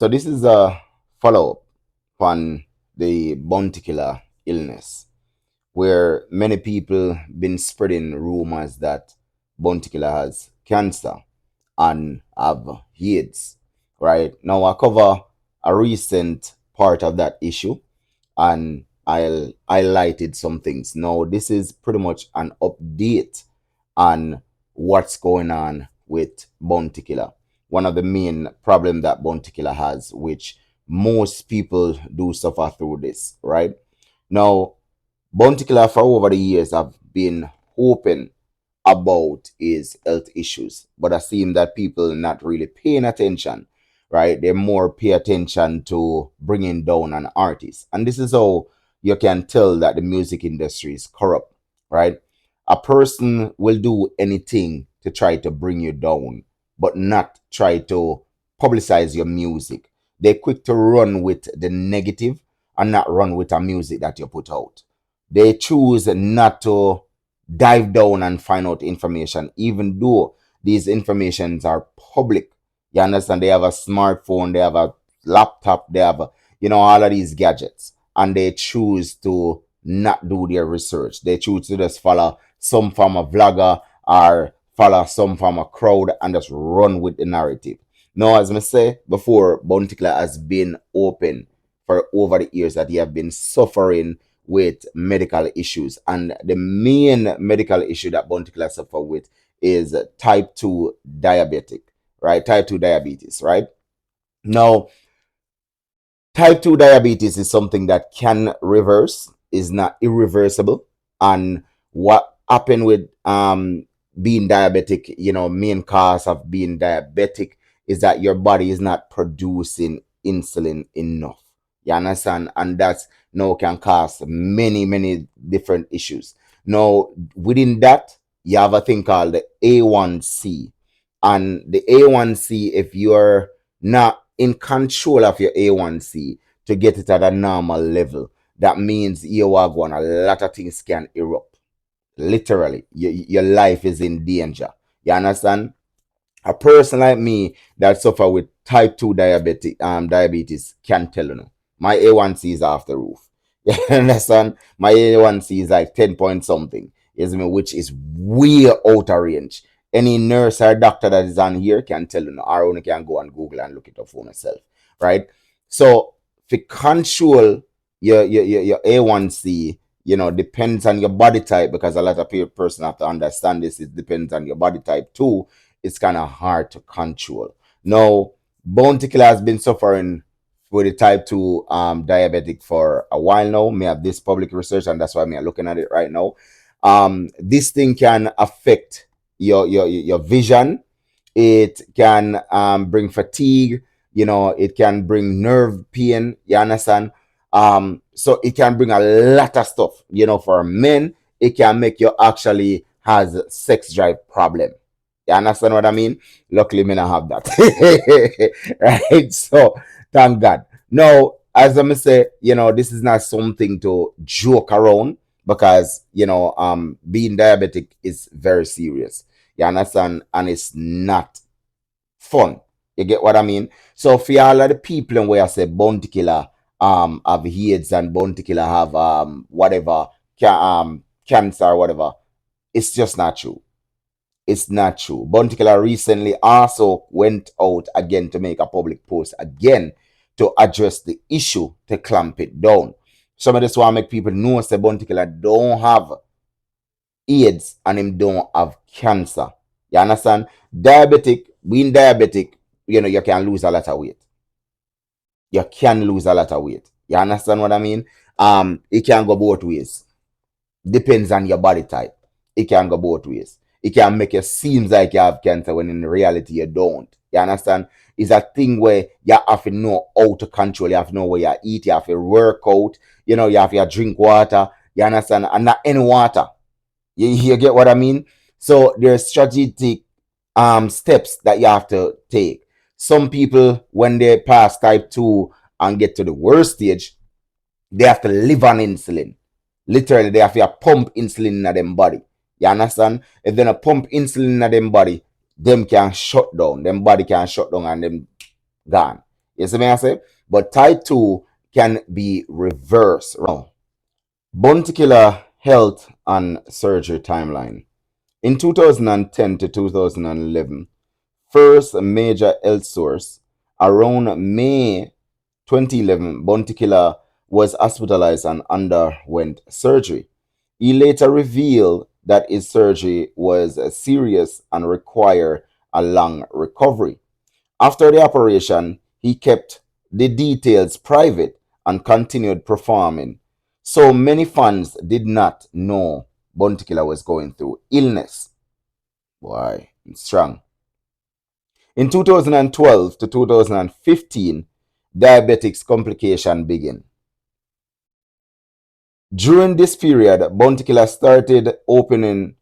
So this is a follow-up on the Bonticular illness, where many people been spreading rumors that Bonticular has cancer and have AIDS. Right now, I cover a recent part of that issue, and I'll highlighted some things. Now, this is pretty much an update on what's going on with Bounty Killer. One of the main problem that Bounty Killer has, which most people do suffer through this, right? Now, Bounty Killer for over the years have been open about his health issues, but I seem that people not really paying attention, right? They more pay attention to bringing down an artist, and this is how you can tell that the music industry is corrupt, right? A person will do anything to try to bring you down, but not try to publicize your music. They're quick to run with the negative and not run with a music that you put out. They choose not to dive down and find out information, even though these informations are public. You understand? They have a smartphone, they have a laptop, they have all of these gadgets, and they choose to not do their research. They choose to just follow some form of vlogger or follow some form of crowd and just run with the narrative. Now, as I say before, Bounticler has been open for over the years that he have been suffering with medical issues. And the main medical issue that Bounticler suffer with is type 2 diabetic, right? Type 2 diabetes, right? Now, type 2 diabetes is something that can reverse, is not irreversible. And what happened with being diabetic, main cause of being diabetic is that your body is not producing insulin enough. You understand? And that's now can cause many, many different issues. Now, within that, you have a thing called the A1C. And the A1C, if you're not in control of your A1C to get it at a normal level, that means you are going, a lot of things can erupt. Literally, your life is in danger. You understand? A person like me that suffer with type 2 diabetes can tell you no. My A1C is off the roof. You understand? My A1C is like 10 point something, is me, which is way out of range. Any nurse or doctor that is on here can tell you no, or only can go and Google and look it up for myself. Right? So to control your A1C, depends on your body type, because a lot of person have to understand this. It depends on your body type too. It's kind of hard to control. Now, Bounty Killer has been suffering with the type 2 diabetic for a while now. Me have this public research, and that's why me are looking at it right now. This thing can affect your vision. It can bring fatigue. It can bring nerve pain. You understand? So it can bring a lot of stuff. For men, it can make you actually has sex drive problem. You understand what I mean? Luckily, me not have that. Right? So thank God. Now, as I say, this is not something to joke around, because being diabetic is very serious. You understand? And it's not fun. You get what I mean? So for all of the people in where I say Bounty Killer have AIDS and Bounty Killer have whatever cancer or whatever, it's just not true. It's not true. Bounty Killer recently also went out again to make a public post again to address the issue, to clamp it down. Some of this want to make people know that Bounty Killer don't have AIDS and him don't have cancer. You understand? Being diabetic, you can lose a lot of weight. You can lose a lot of weight. You understand what I mean? It can go both ways. Depends on your body type. It can go both ways. It can make you seem like you have cancer when in reality you don't. You understand? It's a thing where you have to know how to control. You have to know where you eat. You have to work out. You have to drink water. You understand? And not any water. You get what I mean? So there's strategic steps that you have to take. Some people, when they pass type 2 and get to the worst stage, they have to live on insulin. Literally, they have to pump insulin in them body. You understand? If they don't pump insulin in them body, them can shut down. Them body can shut down and them gone. You see me I say? But type 2 can be reversed. Now, bounty killer health and surgery timeline. In 2010 to 2011, first major health source, around May 2011, bounty killer was hospitalized and underwent surgery. He later revealed that his surgery was serious and required a long recovery. After the operation, he kept the details private and continued performing. So many fans did not know Bounty Killer was going through illness. Boy, it's strong. In 2012 to 2015, diabetics complication began. During this period, Bounty Killer started openly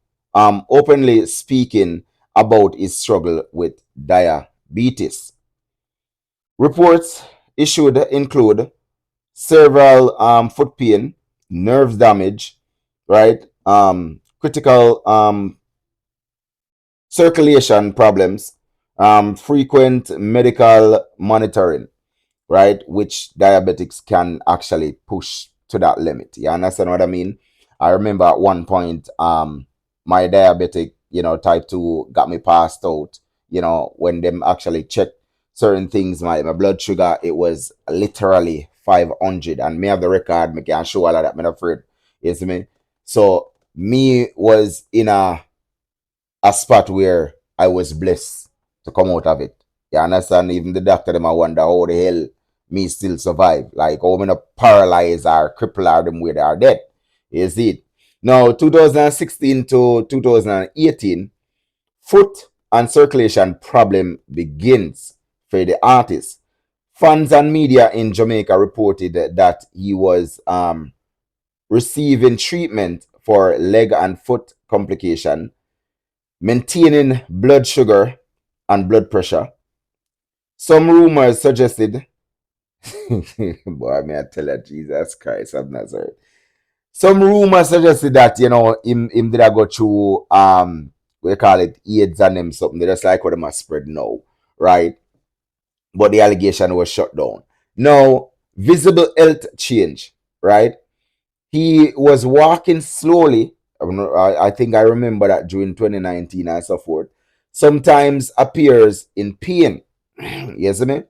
speaking about his struggle with diabetes. Reports issued include several foot pain, nerve damage, right? Critical circulation problems, frequent medical monitoring, right? Which diabetics can actually push to that limit. You understand what I mean? I remember at one point, my diabetic, type 2 got me passed out, when them actually checked certain things, my blood sugar, it was literally 500. And me have the record, me can show all of that, me not afraid. You see me? So, me was in a spot where I was blessed to come out of it. You understand? Even the doctor them I wonder how the hell me still survive. Like how me not paralyzed or crippled or them where they are dead. You see it? Now 2016 to 2018, foot and circulation problem begins for the artist. Fans and media in Jamaica reported that he was receiving treatment for leg and foot complication, maintaining blood sugar and blood pressure. Some rumors suggested, boy, may I tell you, Jesus Christ of Nazareth. Some rumors suggested that, him did I go through, we call it AIDS and them something. They just like what them are spread now, right? But the allegation was shut down. Now, visible health change, right? He was walking slowly. I think I remember that during 2019 and so forth. Sometimes appears in pain. Yes, me.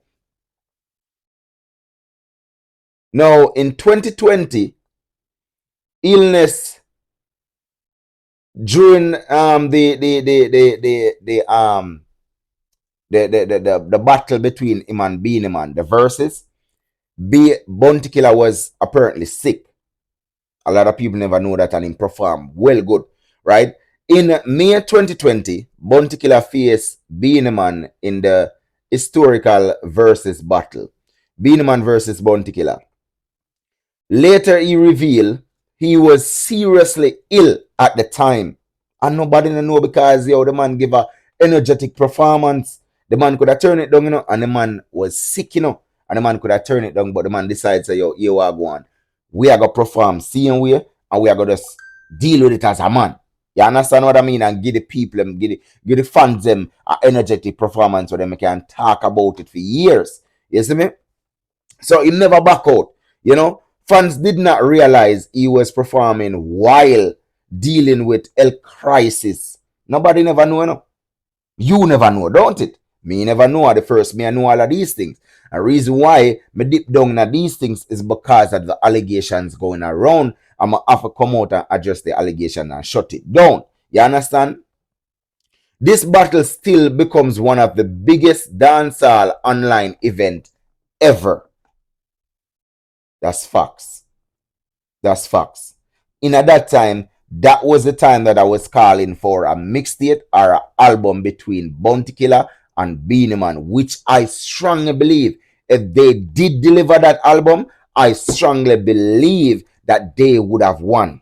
Now in 2020, illness during the battle between him and Beenieman, the verses. Bounty Killer was apparently sick. A lot of people never know that and him perform well good, right? In May 2020, Bounty Killer faced Beenieman in the historical versus battle. Beenieman versus Bounty Killer. Later, he revealed he was seriously ill at the time. And nobody know because the man gave a energetic performance. The man could have turned it down, and the man was sick, and the man could have turned it down, but the man decided, say, yo, here we are going. We are going to perform same way, and we are going to deal with it as a man. You understand what I mean? And give the people, give the fans them an energetic performance so they can talk about it for years. You see me? So he never back out. Fans did not realize he was performing while dealing with health crisis. Nobody never know, You never know, don't it? Me never know at the first. Me I know all of these things. The reason why me deep down in these things is because of the allegations going around. I'm going to have to come out and address the allegation and shut it down. You understand? This battle still becomes one of the biggest dancehall online event ever. That's facts. That's facts. At that time, that was the time that I was calling for a mixtape or an album between Bounty Killer and Beenieman, which I strongly believe if they did deliver that album, I strongly believe that they would have won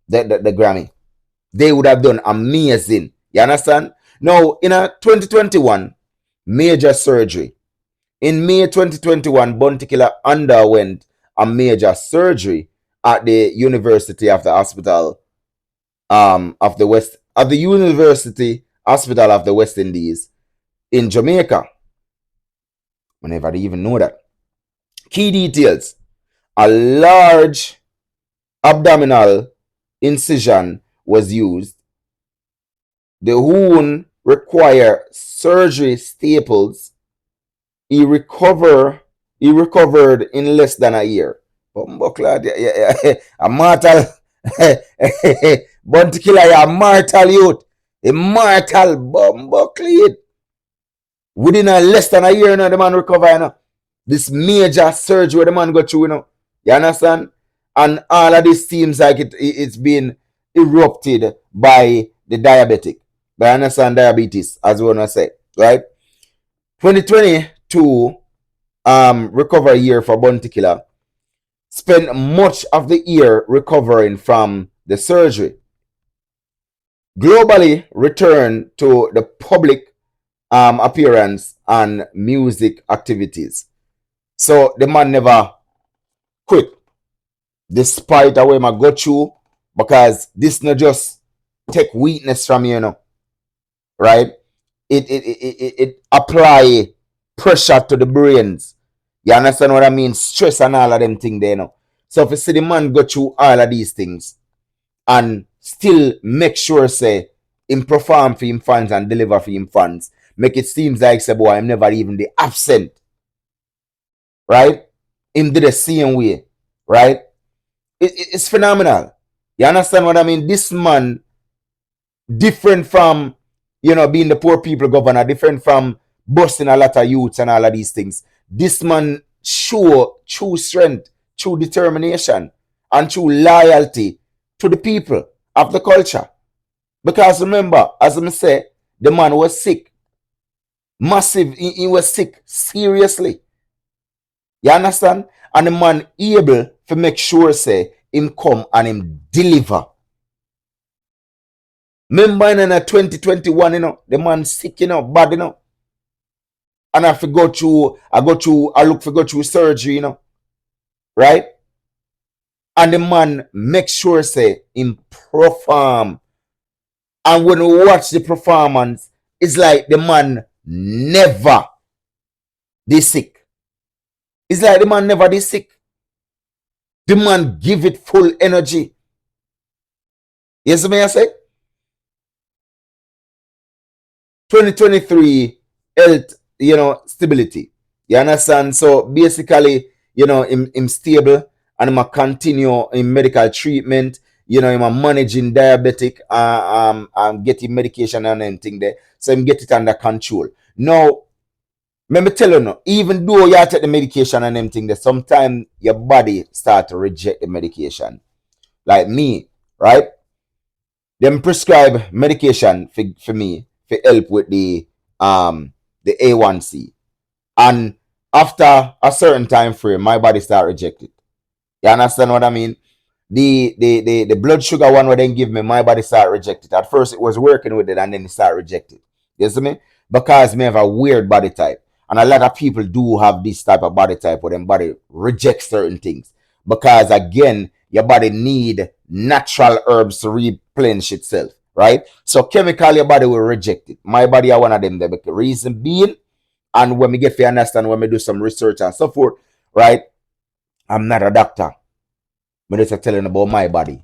the Grammy. They would have done amazing. You understand? Now, in a 2021, major surgery. In May 2021, Bounty Killer underwent a major surgery at the University of the Hospital of the West at the University Hospital of the West Indies in Jamaica. I never even know that. Key details: a large abdominal incision was used. The wound required surgery staples. He recover he recovered in less than a year. Bumbuclad, a mortal bounty killer, a mortal youth. A mortal bumbuclad. Within a less than a year now, the man recover, This major surgery where the man go through, You understand? And all of this seems like it's been erupted by the diabetic. But I understand diabetes, as we want to say, right? 2022 recovery year for Bounty Killer. Spent much of the year recovering from the surgery. Globally returned to the public appearance and music activities. So the man never quit, despite the way I go through, because this not just take weakness from you, right? It apply pressure to the brains. You understand what I mean? Stress and all of them things there, So if you see the man go through all of these things and still make sure say him perform for him fans and deliver for him fans, make it seems like say boy I'm never even the absent. Right? Him did the same way. Right? It's phenomenal. You understand what I mean? This man different from being the poor people governor, different from busting a lot of youths and all of these things. This man show true strength, true determination, and true loyalty to the people of the culture. Because remember, as I say, the man was sick. Massive, he was sick, seriously. You understand? And the man able to make sure say him come and him deliver. Remember in 2021, the man sick, bad, And I have to go through surgery, Right? And the man make sure say him perform. And when we watch the performance, it's like the man never this sick. It's like the man never this sick. The man give it full energy. Yes, may I say? 2023 health, stability. You understand? So basically, him stable and him continue in medical treatment. Him managing diabetic getting medication and anything there. So him get it under control. Now, let me tell you, even though you take the medication and everything there, sometimes your body start to reject the medication. Like me, right? Them prescribe medication for me for help with the A1C. And after a certain time frame, my body start reject it. You understand what I mean? The blood sugar one where they give me, my body start reject it. At first it was working with it and then it start reject it. You see me? Because me have a weird body type. And a lot of people do have this type of body type where their body rejects certain things. Because again, your body need natural herbs to replenish itself. Right? So chemical your body will reject it. My body are one of them there. But the reason being, and when we get to understand, when we do some research and so forth, right? I'm not a doctor. I'm just telling about my body.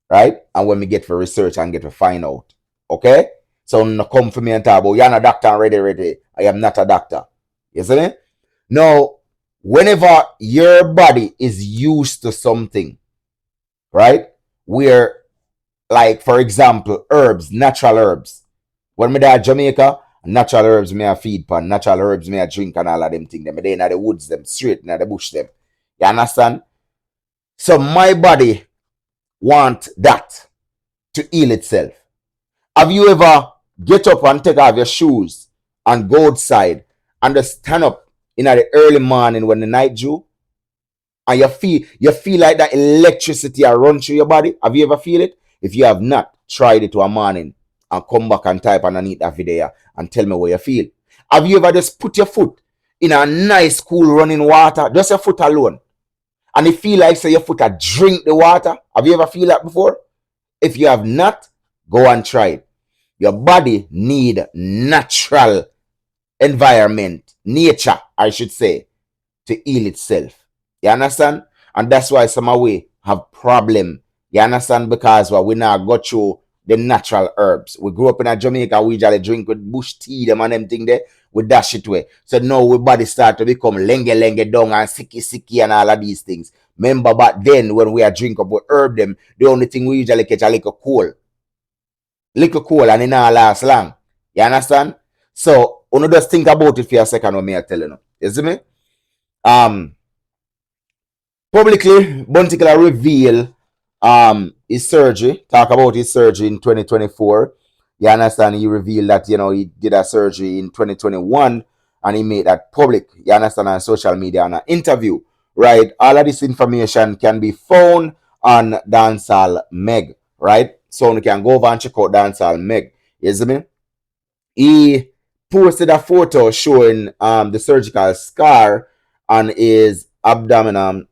Right? And when we get for research and get to find out. Okay? So no come for me and talk about you're not a doctor and ready. I am not a doctor. You see me? Now, whenever your body is used to something, right? Where, like, for example, herbs, natural herbs. When me there at Jamaica, natural herbs me a feed pan, natural herbs me a drink and all of them things. Them they in the woods, them straight in the bush them. You understand? So my body want that to heal itself. Have you ever get up and take off your shoes and go outside and just stand up in the early morning when the night dew and you feel like that electricity run through your body? Have you ever feel it? If you have not, try it to a morning and come back and type underneath that video and tell me what you feel. Have you ever just put your foot in a nice cool running water, just your foot alone, and it feel like say your foot a drink the water? Have you ever feel that before? If you have not, go and try it. Your body need natural environment, nature, I should say, to heal itself. You understand? And that's why some of we have problem. You understand? Because well, we now go through the natural herbs. We grew up in a Jamaica, we usually drink with bush tea, them and them thing there. We dash it away. So now we body start to become lenge down and sicky and all of these things. Remember back then when we are drink up with herb them, the only thing we usually catch a little cold. Little cold and it not last long. You understand? So, you know, just think about it for a second when me I tell you. You see me? Um, Publicly, Buntikila reveal his surgery, talk about his surgery in 2024. You understand? He revealed that, you know, he did a surgery in 2021 and he made that public. You understand? On social media and an interview. Right? All of this information can be found on Dancehall Meg. Right? So you can go over and check out Dancehall Meg. You see me? He posted a photo showing the surgical scar on his abdomen,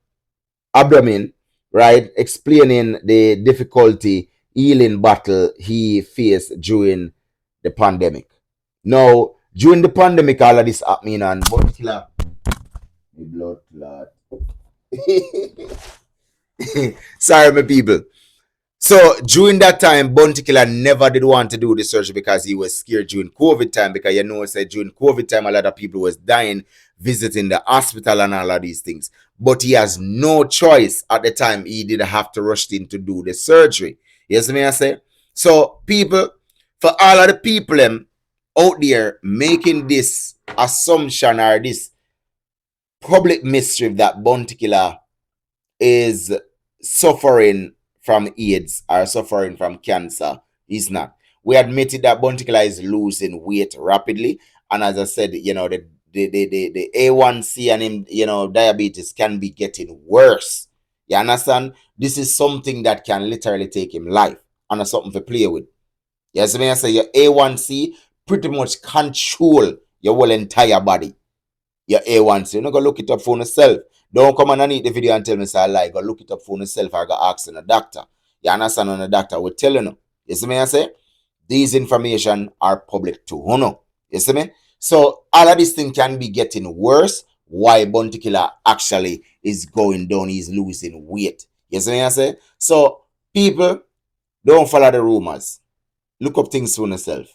right? Explaining the difficulty healing battle he faced during the pandemic. Now, during the pandemic, all of this happening and but killer, the blood clot. Sorry, my people. So during that time, Bounty Killer never did want to do the surgery because he was scared during COVID time. Because you know, said during COVID time, a lot of people was dying, visiting the hospital and all of these things. But he has no choice at the time. He did have to rush in to do the surgery. You see me I say? So people, for all of the people out there making this assumption or this public mystery that Bounty Killer is suffering from AIDS or suffering from cancer. He's not. We admitted that Buntikila is losing weight rapidly. And as I said, you know, the A1C and him, you know, diabetes can be getting worse. You understand? This is something that can literally take him life. And it's something to play with. Yes, I mean, I say your A1C pretty much control your whole entire body. Your A1C. You're not gonna look it up for yourself. Don't come and eat the video and tell me say I lie. Go look it up for yourself or go ask a doctor. You understand? And the doctor will tell you. You see me I say? These information are public too. You know? You see me? So all of this thing can be getting worse. Why Bounty Killer actually is going down, he's losing weight. You see me I say? So people, don't follow the rumors. Look up things for yourself.